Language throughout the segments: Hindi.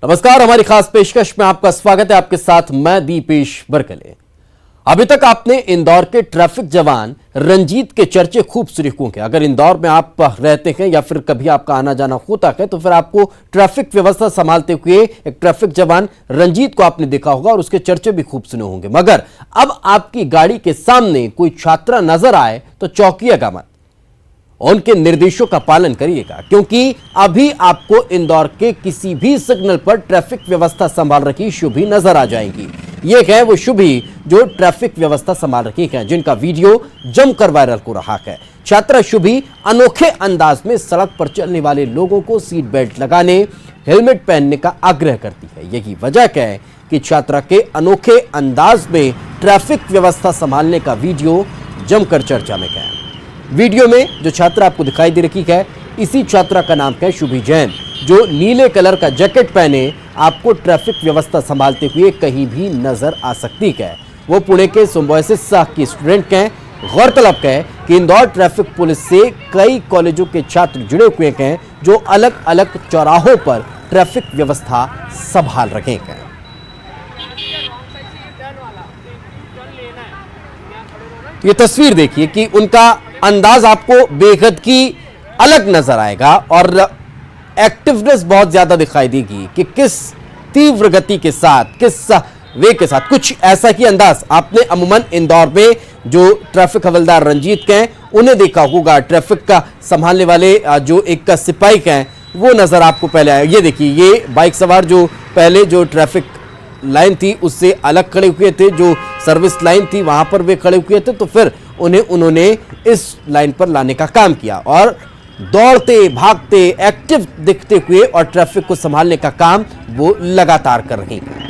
नमस्कार, हमारी खास पेशकश में आपका स्वागत है। आपके साथ मैं दीपेश बरकले। अभी तक आपने इंदौर के ट्रैफिक जवान रंजीत के चर्चे खूब सुने होंगे। अगर इंदौर में आप रहते हैं या फिर कभी आपका आना जाना होता है तो फिर आपको ट्रैफिक व्यवस्था संभालते हुए एक ट्रैफिक जवान रंजीत को आपने देखा होगा और उसके चर्चे भी खूब सुने होंगे। मगर अब आपकी गाड़ी के सामने कोई छात्रा नजर आए तो चौंकिएगा मत, उनके निर्देशों का पालन करिएगा, क्योंकि अभी आपको इंदौर के किसी भी सिग्नल पर ट्रैफिक व्यवस्था संभाल रखी शुभी नजर आ जाएंगी। ये है वो शुभी जो ट्रैफिक व्यवस्था संभाल रखी है, जिनका वीडियो जमकर वायरल हो रहा है। छात्रा शुभी अनोखे अंदाज में सड़क पर चलने वाले लोगों को सीट बेल्ट लगाने, हेलमेट पहनने का आग्रह करती है। यही वजह है कि छात्रा के अनोखे अंदाज में ट्रैफिक व्यवस्था संभालने का वीडियो जमकर चर्चा में गया। वीडियो में जो छात्रा आपको दिखाई दे रही है, इसी छात्रा का नाम है शुभी जैन, जो नीले कलर का जैकेट पहने आपको ट्रैफिक व्यवस्था संभालते हुए कहीं भी नजर आ सकती है। वो पुणे के सिम्बायोसिस की स्टूडेंट हैं। गौरतलब है कि इंदौर ट्रैफिक पुलिस से कई कॉलेजों के छात्र जुड़े हुए हैं जो अलग अलग चौराहों पर ट्रैफिक व्यवस्था संभाल रहे हैं। ये तस्वीर देखिए कि उनका अंदाज आपको बेहद की अलग नजर आएगा और एक्टिवनेस बहुत ज्यादा दिखाई देगी कि किस तीव्र गति के साथ, किस वे के साथ, कुछ ऐसा ही अंदाज आपने अमूमन इंदौर में जो ट्रैफिक हवलदार रंजीत हैं उन्हें देखा होगा। ट्रैफिक का संभालने वाले जो एक का सिपाही हैं वो नजर आपको पहले आया। ये देखिए, ये बाइक सवार जो पहले जो ट्रैफिक लाइन थी उससे अलग खड़े हुए थे, जो सर्विस लाइन थी वहां पर वे खड़े हुए थे, तो फिर उन्होंने इस लाइन पर लाने का काम किया और दौड़ते भागते एक्टिव दिखते हुए और ट्रैफिक को संभालने का काम वो लगातार कर रही हैं।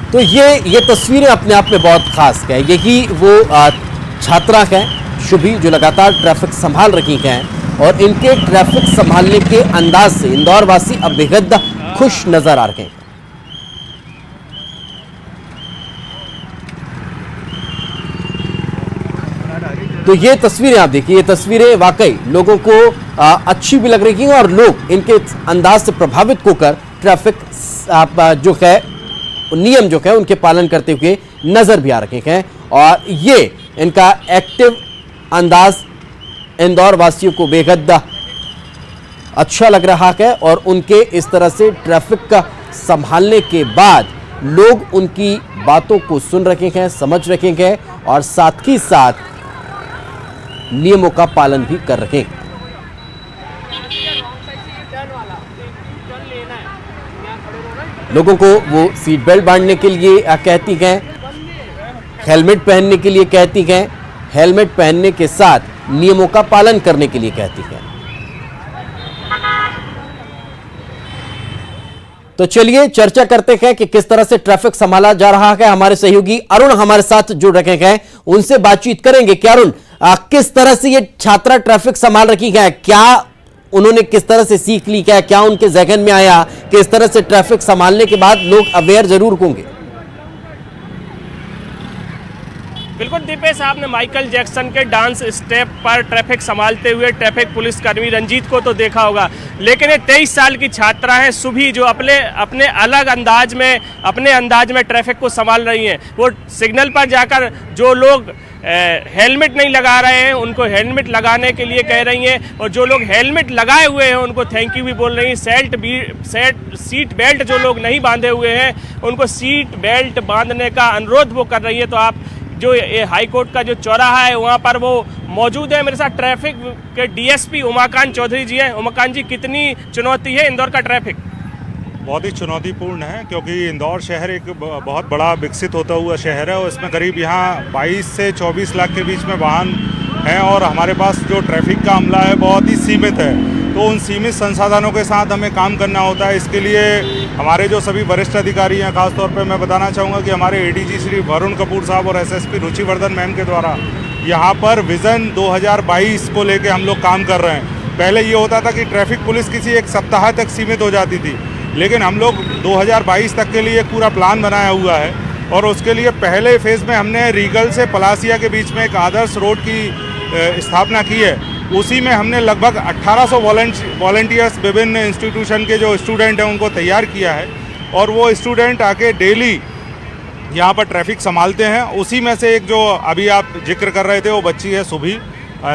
तो ये तस्वीरें अपने आप में बहुत खास है। यही वो छात्रा है शुभी जो लगातार ट्रैफिक संभाल रही हैं और इनके ट्रैफिक संभालने के अंदाज से इंदौर वासी अब बेहद खुश नजर आ रहे हैं। तो ये तस्वीरें आप देखिए, ये तस्वीरें वाकई लोगों को अच्छी भी लग रही हैं और लोग इनके अंदाज से प्रभावित होकर ट्रैफिक जो है नियम जो है उनके पालन करते हुए नजर भी आ रहे हैं। और ये इनका एक्टिव अंदाज इंदौर वासियों को बेहद अच्छा लग रहा है और उनके इस तरह से ट्रैफिक का संभालने के बाद लोग उनकी बातों को सुन रहे हैं, समझ रहे हैं और साथ ही साथ नियमों का पालन भी कर रहे हैं। लोगों को वो सीट बेल्ट बांधने के लिए कहती हैं, हेलमेट पहनने के लिए कहती हैं, हेलमेट पहनने के साथ नियमों का पालन करने के लिए कहती हैं। तो चलिए चर्चा करते हैं कि किस तरह से ट्रैफिक संभाला जा रहा है। हमारे सहयोगी अरुण हमारे साथ जुड़ रखे हैं, उनसे बातचीत करेंगे। क्या अरुण, किस तरह से ये छात्रा ट्रैफिक संभाल रखी है, क्या उन्होंने किस तरह से सीख ली, क्या उनके जहन में आया कि इस तरह से ट्रैफिक संभालने के बाद लोग अवेयर जरूर होंगे? बिल्कुल दीपेश, आपने माइकल जैक्सन के डांस स्टेप पर ट्रैफिक संभालते हुए ट्रैफिक पुलिसकर्मी रंजीत को तो देखा होगा, लेकिन ये 23 साल की छात्रा है शुभी जो अपने अलग अंदाज में ट्रैफिक को संभाल रही हैं। वो सिग्नल पर जाकर जो लोग हेलमेट नहीं लगा रहे हैं उनको हेलमेट लगाने के लिए कह रही हैं और जो लोग हेलमेट लगाए हुए हैं उनको थैंक यू भी बोल रही हैं। सीट बेल्ट जो लोग नहीं बांधे हुए हैं उनको सीट बेल्ट बांधने का अनुरोध वो कर रही है। तो आप जो ये हाई कोर्ट का जो चौराहा है वहाँ पर वो मौजूद है। मेरे साथ ट्रैफिक के डीएसपी उमाकांत चौधरी जी हैं। उमाकांत जी, कितनी चुनौती है इंदौर का ट्रैफिक? बहुत ही चुनौतीपूर्ण है क्योंकि इंदौर शहर एक बहुत बड़ा विकसित होता हुआ शहर है और इसमें करीब यहाँ 22 से 24 लाख के बीच में वाहन हैं और हमारे पास जो ट्रैफिक का अमला है बहुत ही सीमित है। तो उन सीमित संसाधनों के साथ हमें काम करना होता है। इसके लिए हमारे जो सभी वरिष्ठ अधिकारी हैं, खासतौर पे मैं बताना चाहूँगा कि हमारे एडीजी श्री वरुण कपूर साहब और एसएसपी रुचिवर्धन मैम के द्वारा यहाँ पर विज़न 2022 को लेके हम लोग काम कर रहे हैं। पहले ये होता था कि ट्रैफिक पुलिस किसी एक सप्ताह तक सीमित हो जाती थी, लेकिन हम लोग 2022 तक के लिए एक पूरा प्लान बनाया हुआ है और उसके लिए पहले फेज़ में हमने रीगल से पलासिया के बीच में एक आदर्श रोड की स्थापना की है। उसी में हमने लगभग 1800 वॉलंटियर्स विभिन्न इंस्टीट्यूशन के जो स्टूडेंट हैं उनको तैयार किया है और वो स्टूडेंट आके डेली यहाँ पर ट्रैफिक संभालते हैं। उसी में से एक जो अभी आप जिक्र कर रहे थे वो बच्ची है सुभी,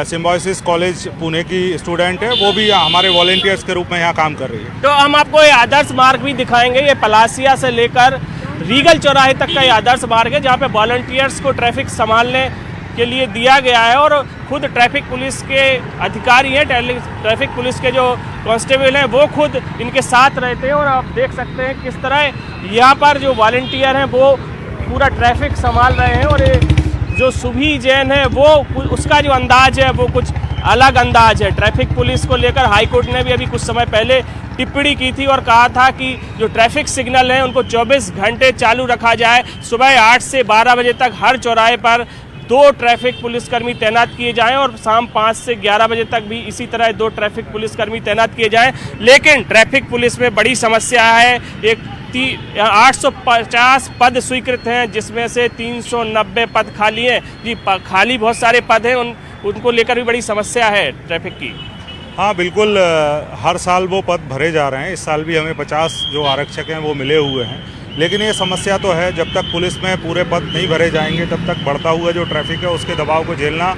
सिम्बायोसिस कॉलेज पुणे की स्टूडेंट है, वो भी हमारे वॉलंटियर्स के रूप में यहाँ काम कर रही है। तो हम आपको ये आदर्श मार्ग भी दिखाएंगे। ये पलासिया से लेकर रीगल चौराहे तक का ये आदर्श मार्ग है जहाँ पे वॉलंटियर्स को ट्रैफिक संभालने के लिए दिया गया है और खुद ट्रैफिक पुलिस के अधिकारी हैं, ट्रैफिक पुलिस के जो कांस्टेबल हैं वो खुद इनके साथ रहते हैं और आप देख सकते हैं किस तरह यहाँ पर जो वॉलंटियर हैं वो पूरा ट्रैफिक संभाल रहे हैं। और जो सुभी जैन है वो उसका जो अंदाज है वो कुछ अलग अंदाज है। ट्रैफिक पुलिस को लेकर हाईकोर्ट ने भी अभी कुछ समय पहले टिप्पणी की थी और कहा था कि जो ट्रैफिक सिग्नल हैं उनको 24 घंटे चालू रखा जाए। सुबह 8 से 12 बजे तक हर चौराहे पर 2 ट्रैफिक पुलिसकर्मी तैनात किए जाएं और शाम 5 से 11 बजे तक भी इसी तरह 2 ट्रैफिक पुलिसकर्मी तैनात किए जाएं। लेकिन ट्रैफिक पुलिस में बड़ी समस्या है, 850 पद स्वीकृत हैं जिसमें से 390 पद खाली हैं। जी, खाली बहुत सारे पद हैं, उनको लेकर भी बड़ी समस्या है ट्रैफिक की। हाँ बिल्कुल, हर साल वो पद भरे जा रहे हैं। इस साल भी हमें 50 जो आरक्षक हैं वो मिले हुए हैं, लेकिन ये समस्या तो है, जब तक पुलिस में पूरे पद नहीं भरे जाएंगे तब तक बढ़ता हुआ जो ट्रैफिक है उसके दबाव को झेलना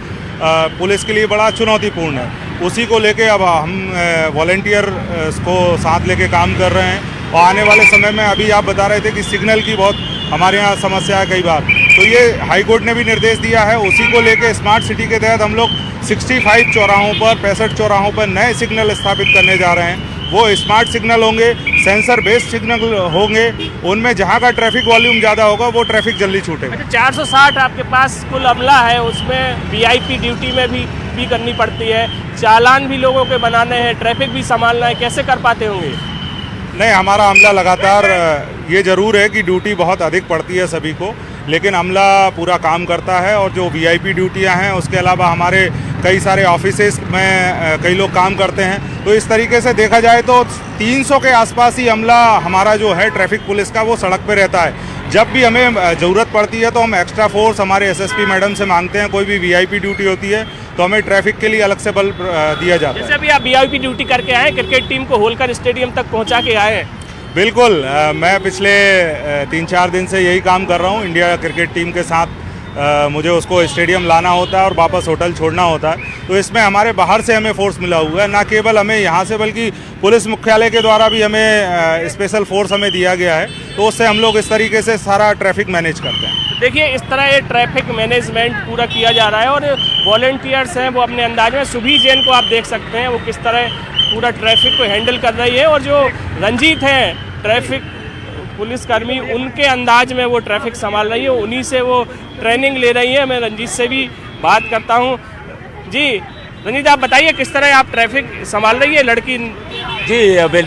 पुलिस के लिए बड़ा चुनौतीपूर्ण है। उसी को लेके अब हम वॉलंटियर को साथ लेके काम कर रहे हैं और आने वाले समय में अभी आप बता रहे थे कि सिग्नल की बहुत हमारे यहाँ समस्या है कई बार, तो ये हाईकोर्ट ने भी निर्देश दिया है। उसी को लेके स्मार्ट सिटी के तहत हम लोग 65 चौराहों पर 65 चौराहों पर नए सिग्नल स्थापित करने जा रहे हैं। वो स्मार्ट सिग्नल होंगे, सेंसर बेस्ड सिग्नल होंगे, उनमें जहाँ का ट्रैफिक वॉल्यूम ज़्यादा होगा वो ट्रैफिक जल्दी छूटेगा। 460 आपके पास कुल अमला है, उसमें वीआईपी ड्यूटी में भी करनी पड़ती है, चालान भी लोगों के बनाने हैं, ट्रैफिक भी संभालना है, कैसे कर पाते होंगे? नहीं, हमारा अमला लगातार, ये ज़रूर है कि ड्यूटी बहुत अधिक पड़ती है सभी को, लेकिन अमला पूरा काम करता है और जो वीआईपी ड्यूटियां हैं उसके अलावा हमारे कई सारे ऑफिसेस में कई लोग काम करते हैं। तो इस तरीके से देखा जाए तो 300 के आसपास ही अमला हमारा जो है ट्रैफिक पुलिस का वो सड़क पे रहता है। जब भी हमें ज़रूरत पड़ती है तो हम एक्स्ट्रा फोर्स हमारे एसएसपी मैडम से मांगते हैं, कोई भी वीआईपी ड्यूटी होती है तो हमें ट्रैफिक के लिए अलग से बल दिया जाता है। जैसे अभी आप वीआईपी ड्यूटी करके आए, क्रिकेट टीम को होलकर स्टेडियम तक पहुंचा के आए। बिल्कुल, मैं पिछले 3-4 दिन से यही काम कर रहा हूँ। इंडिया क्रिकेट टीम के साथ मुझे उसको स्टेडियम लाना होता है और वापस होटल छोड़ना होता है, तो इसमें हमारे बाहर से हमें फोर्स मिला हुआ है, ना केवल हमें यहाँ से बल्कि पुलिस मुख्यालय के द्वारा भी हमें स्पेशल फोर्स हमें दिया गया है। तो उससे हम लोग इस तरीके से सारा ट्रैफिक मैनेज करते हैं। देखिए, इस तरह ये ट्रैफिक मैनेजमेंट पूरा किया जा रहा है और वॉलंटियर्स हैं वो अपने अंदाज में, सुभी जैन को आप देख सकते हैं वो किस तरह पूरा ट्रैफिक को हैंडल कर रही है, और जो रंजीत हैं ट्रैफिक पुलिसकर्मी, उनके अंदाज में वो ट्रैफिक संभाल रही है, उन्हीं से वो ट्रेनिंग ले रही है। मैं रंजीत से भी बात करता हूँ। जी रंजीत, आप बताइए किस तरह आप ट्रैफिक संभाल रही है लड़की? जी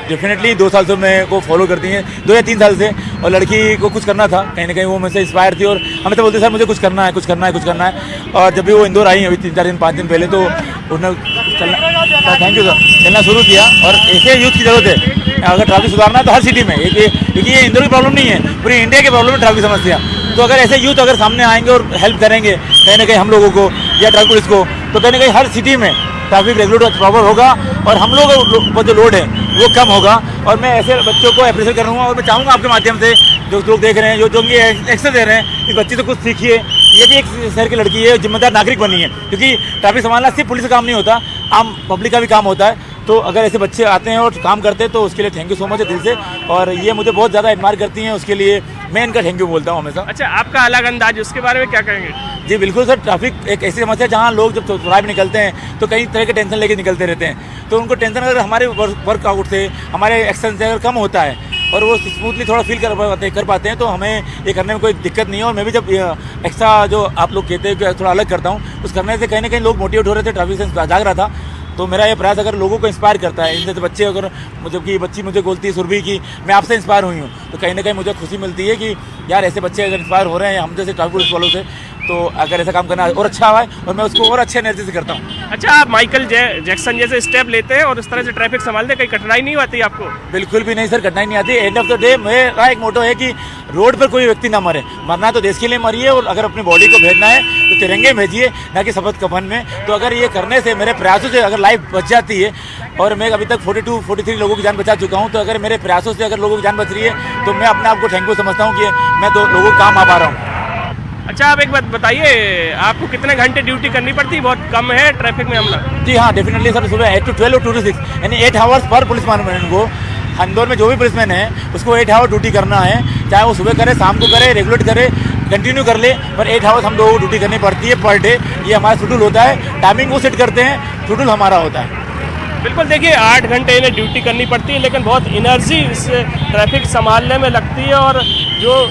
डेफिनेटली 2 साल से मेरे को फॉलो करती हैं, 2 या 3 साल से, और लड़की को कुछ करना था, कहीं ना कहीं वो मुझसे इंस्पायर थी और हमें तो बोलते सर मुझे कुछ करना है, कुछ करना है, कुछ करना है। और जब भी वो इंदौर आई अभी 3-4 दिन 5 दिन पहले, तो उन्होंने चलना, थैंक यू सर, चलना शुरू किया। और ऐसे यूथ की ज़रूरत है, अगर ट्रैफिक सुधारना है तो हर सिटी में, क्योंकि ये इंदौर की प्रॉब्लम नहीं है, पूरी इंडिया की प्रॉब्लम है ट्रैफिक समस्या। तो अगर ऐसे यूथ अगर सामने आएंगे और हेल्प करेंगे कहीं ना कहीं हम लोगों को या ट्रैफिक पुलिस को, तो कहीं ना कहीं हर सिटी में ट्रैफिक रेगुलेटर प्रॉपर होगा और हम लोग का जो लोड है वो कम होगा। और मैं ऐसे बच्चों को अप्रिशिएट करूँगा और मैं चाहूँगा आपके माध्यम से जो लोग देख रहे हैं, जो एक्सेस दे रहे हैं, इस बच्ची से कुछ सीखिए। ये भी एक शहर की लड़की है, जिम्मेदार नागरिक बनी है, क्योंकि ट्रैफिक संभालना सिर्फ पुलिस का काम नहीं होता, आम पब्लिक का भी काम होता है। तो अगर ऐसे बच्चे आते हैं और काम करते हैं तो उसके लिए थैंक यू सो मच दिल से, और ये मुझे बहुत ज़्यादा एडमायर करती हैं, उसके लिए मैं इनका थैंक यू बोलता हूँ हमेशा। अच्छा, आपका अलग अंदाज, उसके बारे में क्या कहेंगे? जी बिल्कुल सर, ट्रैफिक एक ऐसी समस्या है जहाँ लोग जब चौराहे में निकलते हैं तो कई तरह के टेंशन लेके निकलते रहते हैं, तो उनको टेंशन अगर हमारे वर्कआउट से, हमारे एक्शन से अगर कम होता है और वो स्मूथली थोड़ा फील कर पाते हैं, तो हमें ये करने में कोई दिक्कत नहीं है। और मैं भी जब एक्स्ट्रा जो आप लोग कहते हैं कि थोड़ा अलग करता हूँ, उस करने से कहीं ना कहीं लोग मोटिवेट हो रहे थे, ट्रैफिक सेंस जाग रहा था। तो मेरा ये प्रयास अगर लोगों को इंस्पायर करता है, इनसे बच्चे अगर मतलब कि बच्ची मुझे बोलती है सुरभि की मैं आपसे इंस्पायर हुई हूँ, तो कहीं ना कहीं मुझे खुशी मिलती है कि यार ऐसे बच्चे अगर इंस्पायर हो रहे हैं हम जैसे ट्रैफिक पुलिस वालों से, तो अगर ऐसा काम करना और अच्छा हुआ है और मैं उसको और अच्छे एनर्जी से करता हूँ। अच्छा, आप माइकल जैक्सन जैसे स्टेप लेते हैं और इस तरह से ट्रैफिक संभालते हैं, कहीं कठिनाई नहीं आती आपको? बिल्कुल भी नहीं सर, कठिनाई नहीं आती। एंड ऑफ द डे मेरा एक मोटो है कि रोड पर कोई व्यक्ति ना मरे, मरना तो देश के लिए मरिए, और अगर अपनी बॉडी को भेजना है तो तिरंगे में भेजिए, ना कि शपथ कफन में। तो अगर ये करने से, मेरे प्रयासों से अगर लाइफ बच जाती है, और मैं अभी तक 42-43 लोगों की जान बचा चुका हूँ, तो अगर मेरे प्रयासों से अगर लोगों की जान बच रही है तो मैं अपने आप को थैंकफुल समझता हूँ कि मैं तो लोगों को काम आ पा रहा हूँ। अच्छा, आप एक बात बताइए, आपको कितने घंटे ड्यूटी करनी पड़ती है? बहुत कम है ट्रैफिक में हमला। जी हाँ, डेफिनेटली सर, सुबह 8 to 12 और 2 to 6 यानी 8 आवर्स पर पुलिसमैन को, इंदौर में जो भी पुलिसमैन है उसको 8 आवर ड्यूटी करना है, चाहे वो सुबह करे, शाम को करे, रेगुलेट करे, कंटिन्यू कर ले, पर 8 आवर्स हम लोगों को ड्यूटी करनी पड़ती है पर डे। ये हमारा शेड्यूल होता है, टाइमिंग वो सेट करते हैं, शेड्यूल हमारा होता है। बिल्कुल, देखिए 8 घंटे इन्हें ड्यूटी करनी पड़ती है, लेकिन बहुत एनर्जी इस ट्रैफिक संभालने में लगती है, और जो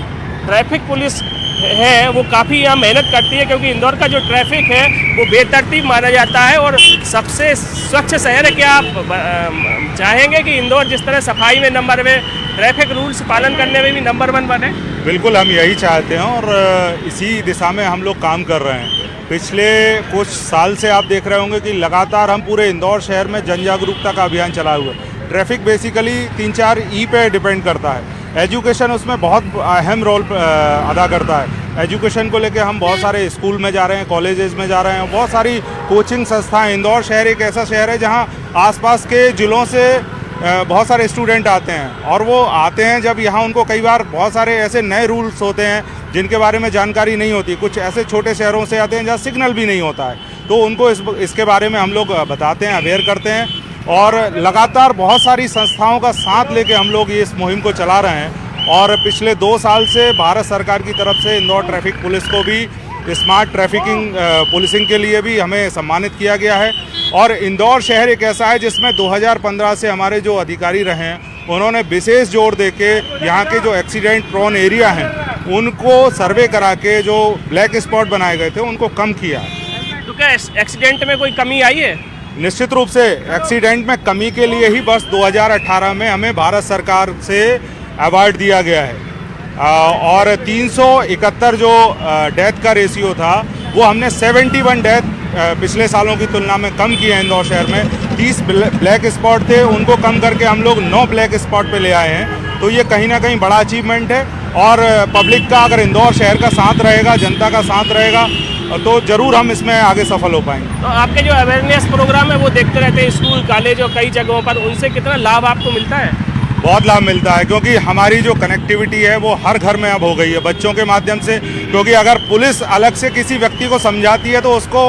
ट्रैफिक पुलिस है वो काफ़ी यहाँ मेहनत करती है, क्योंकि इंदौर का जो ट्रैफिक है वो बेतरतीब माना जाता है और सबसे स्वच्छ शहर है। क्या आप चाहेंगे कि इंदौर जिस तरह सफाई में नंबर में, ट्रैफिक रूल्स पालन करने में भी नंबर 1 बने? बिल्कुल, हम यही चाहते हैं और इसी दिशा में हम लोग काम कर रहे हैं। पिछले कुछ साल से आप देख रहे होंगे कि लगातार हम पूरे इंदौर शहर में जन जागरूकता का अभियान चलाए हुए। ट्रैफिक बेसिकली 3-4 ई पे डिपेंड करता है। एजुकेशन उसमें बहुत अहम रोल अदा करता है। एजुकेशन को लेके हम बहुत सारे स्कूल में जा रहे हैं, कॉलेजेस में जा रहे हैं, बहुत सारी कोचिंग संस्थाएं। इंदौर शहर एक ऐसा शहर है जहां आसपास के ज़िलों से बहुत सारे स्टूडेंट आते हैं, और वो आते हैं जब यहाँ उनको कई बार बहुत सारे ऐसे नए रूल्स होते हैं जिनके बारे में जानकारी नहीं होती। कुछ ऐसे छोटे शहरों से आते हैं जहाँ सिग्नल भी नहीं होता है, तो उनको इसके बारे में हम लोग बताते हैं, अवेयर करते हैं, और लगातार बहुत सारी संस्थाओं का साथ लेके हम लोग ये इस मुहिम को चला रहे हैं। और पिछले 2 साल से भारत सरकार की तरफ से इंदौर ट्रैफिक पुलिस को भी स्मार्ट ट्रैफिकिंग पुलिसिंग के लिए भी हमें सम्मानित किया गया है। और इंदौर शहर एक ऐसा है जिसमें 2015 से हमारे जो अधिकारी रहे हैं उन्होंने विशेष जोर देके यहाँ के जो एक्सीडेंट प्रोन एरिया हैं उनको सर्वे करा के जो ब्लैक स्पॉट बनाए गए थे उनको कम किया। तो क्या एक्सीडेंट में कोई कमी आई है? निश्चित रूप से एक्सीडेंट में कमी के लिए ही बस 2018 में हमें भारत सरकार से अवार्ड दिया गया है, और 371 जो डेथ का रेशियो था वो हमने 71 डेथ पिछले सालों की तुलना में कम किए हैं। इंदौर शहर में 30 ब्लैक स्पॉट थे, उनको कम करके हम लोग 9 ब्लैक स्पॉट पे ले आए हैं। तो ये कहीं ना कहीं बड़ा अचीवमेंट है, और पब्लिक का अगर इंदौर शहर का साथ रहेगा, जनता का साथ रहेगा, तो जरूर हम इसमें आगे सफल हो पाएंगे। तो आपके जो अवेयरनेस प्रोग्राम है वो देखते रहते हैं स्कूल, कॉलेज और कई जगहों पर, उनसे कितना लाभ आपको मिलता है? बहुत लाभ मिलता है, क्योंकि हमारी जो कनेक्टिविटी है वो हर घर में अब हो गई है बच्चों के माध्यम से। क्योंकि अगर पुलिस अलग से किसी व्यक्ति को समझाती है तो उसको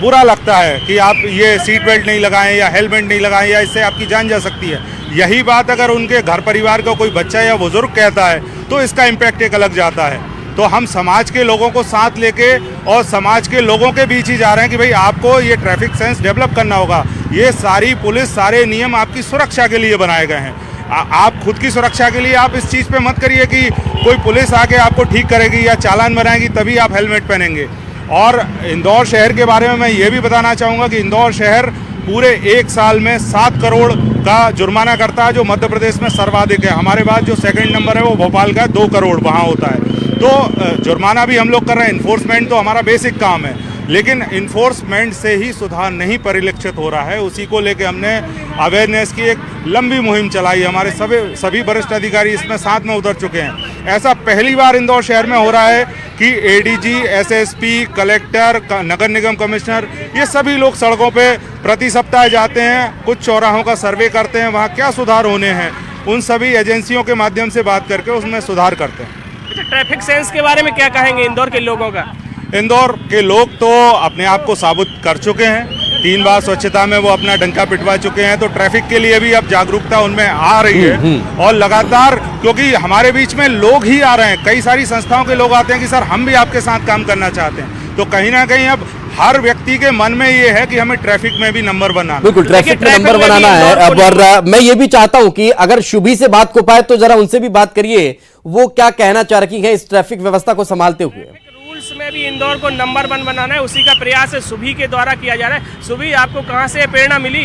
बुरा लगता है कि आप ये सीट बेल्ट नहीं लगाएं या हेलमेट नहीं लगाएं या इससे आपकी जान जा सकती है। यही बात अगर उनके घर परिवार का कोई बच्चा या बुजुर्ग कहता है तो इसका इम्पैक्ट एक अलग जाता है। तो हम समाज के लोगों को साथ लेके और समाज के लोगों के बीच ही जा रहे हैं कि भाई आपको ये ट्रैफिक सेंस डेवलप करना होगा। ये सारी पुलिस, सारे नियम आपकी सुरक्षा के लिए बनाए गए हैं। आप खुद की सुरक्षा के लिए आप इस चीज़ पे मत करिए कि कोई पुलिस आके आपको ठीक करेगी या चालान बनाएगी तभी आप हेलमेट पहनेंगे। और इंदौर शहर के बारे में मैं ये भी बताना चाहूँगा कि इंदौर शहर पूरे 1 साल में 7 करोड़ का जुर्माना करता है, जो मध्य प्रदेश में सर्वाधिक है। हमारे पास जो सेकंड नंबर है वो भोपाल का 2 करोड़ वहाँ होता है। तो जुर्माना भी हम लोग कर रहे हैं। इन्फोर्समेंट तो हमारा बेसिक काम है, लेकिन इन्फोर्समेंट से ही सुधार नहीं परिलक्षित हो रहा है। उसी को लेके हमने अवेयरनेस की एक लंबी मुहिम चलाई। हमारे सभी वरिष्ठ अधिकारी इसमें साथ में उतर चुके हैं। ऐसा पहली बार इंदौर शहर में हो रहा है कि एडीजी, एसएसपी, कलेक्टर, नगर निगम कमिश्नर, ये सभी लोग सड़कों पे प्रति सप्ताह जाते हैं, कुछ चौराहों का सर्वे करते हैं, वहाँ क्या सुधार होने हैं उन सभी एजेंसियों के माध्यम से बात करके उसमें सुधार करते हैं। अच्छा, ट्रैफिक सेंस के बारे में क्या कहेंगे इंदौर के लोगों का? इंदौर के लोग तो अपने आप को साबित कर चुके हैं। 3 बार स्वच्छता में वो अपना डंका पिटवा चुके हैं, तो ट्रैफिक के लिए भी अब जागरूकता उनमें आ रही है। और लगातार, क्योंकि हमारे बीच में लोग ही आ रहे हैं, कई सारी संस्थाओं के लोग आते हैं कि सर हम भी आपके साथ काम करना चाहते हैं। तो कहीं ना कहीं अब हर व्यक्ति के मन में ये है कि हमें ट्रैफिक में भी नंबर बनाना। बिल्कुल, ट्रैफिक में नंबर बनाना है। अब और मैं ये भी चाहता हूं कि अगर शुभी से बात को पाए तो जरा उनसे भी बात करिए, वो क्या कहना चाह रही है इस ट्रैफिक व्यवस्था को संभालते हुए। रूल्स में भी इंदौर को नंबर 1 बनाना है, उसी का प्रयास सुभी के द्वारा किया जा रहा है। सुभी, आपको कहाँ से प्रेरणा मिली?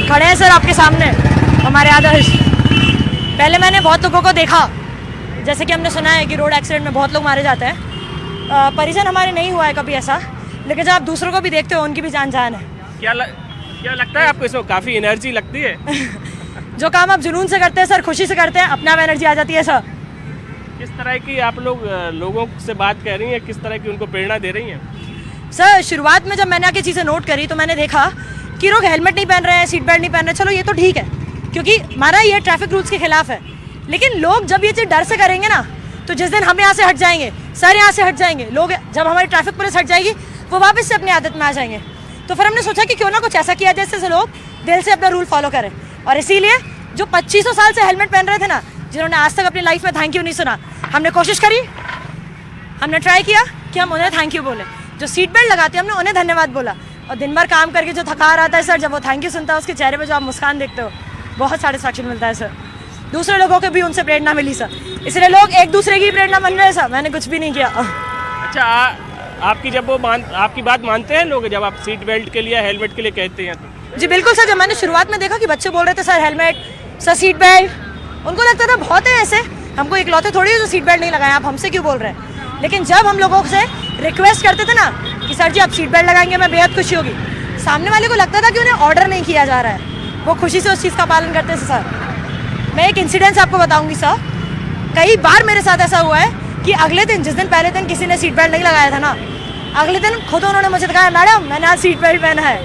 खड़े हैं सर आपके सामने हमारे आदर्श। पहले मैंने बहुत लोगों को देखा, जैसे कि हमने सुना है कि रोड एक्सीडेंट में बहुत लोग मारे जाते हैं, परिजन हमारे नहीं हुआ है कभी ऐसा, लेकिन जब आप दूसरों को भी देखते हो उनकी भी जान जान है। क्या लगता है आपको इसमें काफ़ी एनर्जी लगती है? जो काम आप जुनून से करते हैं सर, खुशी से करते हैं, अपने आप एनर्जी आ जाती है सर। किस तरह की आप लोग लोगों से बात कर रही हैं, किस तरह की उनको प्रेरणा दे रही हैं? सर शुरुआत में जब मैंने आके चीज़ें नोट करी तो मैंने देखा कि लोग हेलमेट नहीं पहन रहे हैं, सीट बेल्ट नहीं पहन रहे, चलो ये तो ठीक है क्योंकि हमारा ये ट्रैफिक रूल्स के खिलाफ है। लेकिन लोग जब ये चीज़ डर से करेंगे ना, तो जिस दिन हम यहाँ से हट जाएंगे, सर यहाँ से हट जाएंगे, लोग जब हमारी ट्रैफिक पुलिस हट जाएगी वो वापस से अपनी आदत में आ जाएंगे। तो फिर हमने सोचा कि क्यों ना कुछ ऐसा किया जैसे लोग दिल से अपना रूल फॉलो करें। और इसीलिए जो 2500 साल से हेलमेट पहन रहे थे ना, जिन्होंने आज तक अपनी लाइफ में थैंक यू नहीं सुना, हमने कोशिश करी, हमने ट्राई किया कि हम उन्हें थैंक यू बोले। जो सीट बेल्ट लगाते हैं हमने उन्हें धन्यवाद बोला। और दिन भर काम करके जो थका आता है सर, जब वो थैंक यू सुनता है उसके चेहरे पे जो आप मुस्कान देखते हो, बहुत सेटिस्फैक्शन मिलता है सर। दूसरे लोगों को भी उनसे प्रेरणा मिली सर, इसलिए लोग एक दूसरे की प्रेरणा बन रहे हैं सर, मैंने कुछ भी नहीं किया। अच्छा, आपकी जब वो आपकी बात मानते हैं लोग जब आप सीट बेल्ट के लिए, हेलमेट के लिए कहते हैं तो? जी बिल्कुल सर, जब मैंने शुरुआत में देखा कि बच्चे बोल रहे थे sir helmet, sir seat belt, उनको लगता था बहुत है ऐसे, हमको इकलौते थोड़ी है जो सीट बेल्ट नहीं लगाए, आप हमसे क्यों बोल रहे हैं। लेकिन जब हम लोगों से रिक्वेस्ट करते थे ना कि सर जी आप सीट बेल्ट लगाएंगे, मैं बेहद खुशी होगी, सामने वाले को लगता था कि उन्हें ऑर्डर नहीं किया जा रहा है, वो खुशी से उस चीज़ का पालन करते थे सर। मैं एक इंसिडेंस आपको बताऊंगी सर, कई बार मेरे साथ ऐसा हुआ है कि अगले दिन, जिस दिन पहले दिन किसी ने सीट बेल्ट नहीं लगाया था ना, अगले दिन खुद उन्होंने मुझे कहा मैडम मैंने आज सीट बेल्ट पहना है,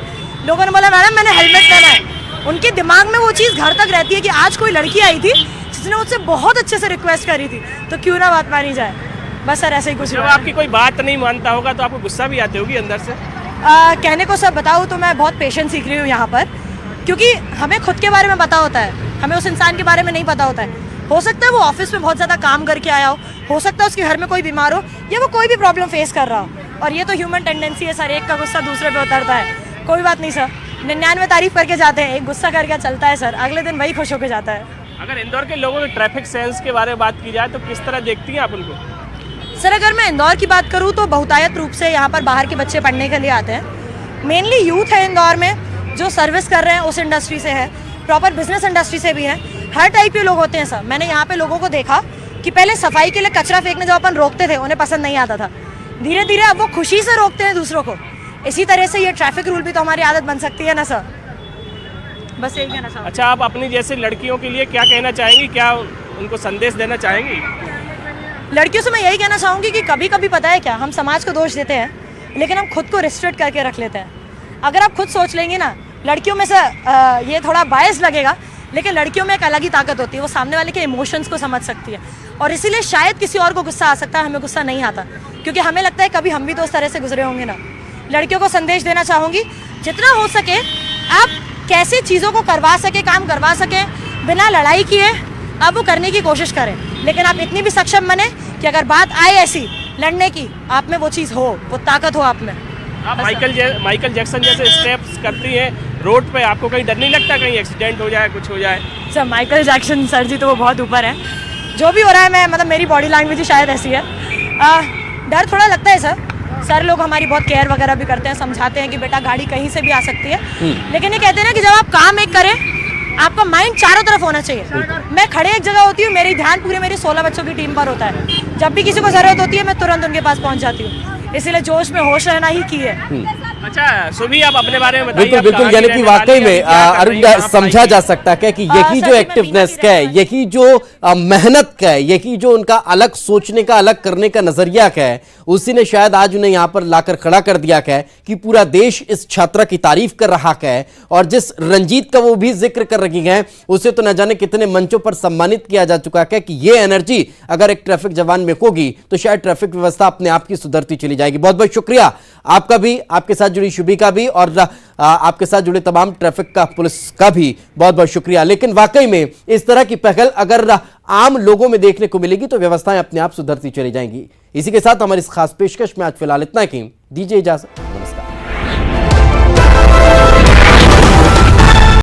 लोगों ने बोला मैडम मैंने हेलमेट पहना है। उनके दिमाग में वो चीज़ घर तक रहती है कि आज कोई लड़की आई थी जिसने मुझसे बहुत अच्छे से रिक्वेस्ट करी थी, तो क्यों ना बात मानी जाए। बस सर ऐसे ही कुछ। जब आपकी कोई बात नहीं मानता होगा तो आपको गुस्सा भी आती होगी अंदर से? कहने को सब बताऊँ तो मैं बहुत पेशेंस सीख रही हूँ यहाँ पर, क्योंकि हमें खुद के बारे में पता होता है, हमें उस इंसान के बारे में नहीं पता होता है। हो सकता है वो ऑफिस में बहुत ज़्यादा काम करके आया हो सकता है उसके घर में कोई बीमार हो, या वो कोई भी प्रॉब्लम फेस कर रहा हो, और ये तो ह्यूमन टेंडेंसी है सर, एक का गुस्सा दूसरे पे उतरता है। कोई बात नहीं सर, 99 तारीफ करके जाते हैं, एक गुस्सा करके चलता है सर, अगले दिन वही खुश होकर जाता है। अगर इंदौर के लोगों के ट्रैफिक सेंस के बारे में बात की जाए तो किस तरह देखती हैं आप उनको? सर अगर मैं इंदौर की बात करूँ तो बहुतायत रूप से यहाँ पर बाहर के बच्चे पढ़ने के लिए आते हैं। मेनली यूथ है इंदौर में जो सर्विस कर रहे हैं, उस इंडस्ट्री से है, प्रॉपर बिजनेस इंडस्ट्री से भी है, हर टाइप के लोग होते हैं सर। मैंने यहाँ पे लोगों को देखा कि पहले सफाई के लिए कचरा फेंकने जब अपन रोकते थे उन्हें पसंद नहीं आता था, धीरे धीरे अब वो खुशी से रोकते हैं दूसरों को। इसी तरह से ये ट्रैफिक रूल भी तो हमारी आदत बन सकती है ना सर, बस यही कहना चाहूँगी। अच्छा, आप अपनी जैसी लड़कियों के लिए क्या कहना चाहेंगी, क्या उनको संदेश देना चाहेंगी? लड़कियों से मैं यही कहना चाहूँगी कि कभी कभी पता है क्या, हम समाज को दोष देते हैं लेकिन हम खुद को रिस्ट्रिक्ट करके रख लेते हैं। अगर आप खुद सोच लेंगे ना, लड़कियों में से ये थोड़ा बायस लगेगा, लेकिन लड़कियों में एक अलग ही ताकत होती है, वो सामने वाले के इमोशंस को समझ सकती है, और इसीलिए शायद किसी और को गुस्सा आ सकता है, हमें गुस्सा नहीं आता, क्योंकि हमें लगता है कभी हम भी तो उस तरह से गुजरे होंगे ना। लड़कियों को संदेश देना चाहूँगी, जितना हो सके आप कैसे चीज़ों को करवा सके, काम करवा सके बिना लड़ाई किए, आप वो करने की कोशिश करें। लेकिन आप इतनी भी सक्षम बने कि अगर बात आए ऐसी लड़ने की, आप में वो चीज़ हो, वो ताकत हो आप में। आप माइकल जैक्सन जैसे स्टेप्स करती हैं रोड पे, आपको कहीं डर नहीं लगता कहीं एक्सीडेंट हो जाए, कुछ हो जाए? सर माइकल जैक्सन सर जी तो वो बहुत ऊपर है, जो भी हो रहा है मैं मतलब मेरी बॉडी लैंग्वेज ही शायद ऐसी है। डर थोड़ा लगता है सर लोग हमारी बहुत केयर वगैरह भी करते हैं, समझाते हैं कि बेटा गाड़ी कहीं से भी आ सकती है, लेकिन ये कहते हैं ना कि जब आप काम एक करें आपका माइंड चारों तरफ होना चाहिए। मैं खड़े एक जगह होती हूँ, मेरी ध्यान पूरे मेरी 16 बच्चों की टीम पर होता है, जब भी किसी को जरूरत होती है मैं तुरंत उनके पास पहुँच जाती हूँ, इसलिए जोश में होश रहना ही की है। अच्छा सुभी, आप अपने बारे में बताइए। बिल्कुल बिल्कुल, यानी कि वाकई में अरुण समझा जा सकता है कि यही जो एक्टिवनेस का है, यही जो मेहनत का है, यही जो उनका अलग सोचने का, अलग करने का नजरिया का है, उसी ने शायद आज उन्हें यहाँ पर लाकर खड़ा कर दिया है कि पूरा देश इस छात्रा की तारीफ कर रहा है, और जिस रंजीत का वो भी जिक्र कर रही है उसे तो न जाने कितने मंचों पर सम्मानित किया जा चुका है कि ये एनर्जी अगर एक ट्रैफिक जवान में होगी तो शायद ट्रैफिक व्यवस्था अपने आप की सुधरती चली जाएगी। बहुत बहुत शुक्रिया आपका भी, आपके साथ जुड़ी शुभी का भी, और आपके साथ जुड़े तमाम ट्रैफिक का पुलिस का भी बहुत बहुत शुक्रिया। लेकिन वाकई में इस तरह की पहल अगर आम लोगों में देखने को मिलेगी तो व्यवस्थाएं अपने आप सुधरती चली जाएंगी। इसी के साथ हमारी इस खास पेशकश में आज फिलहाल इतना ही, दीजिए इजाजत।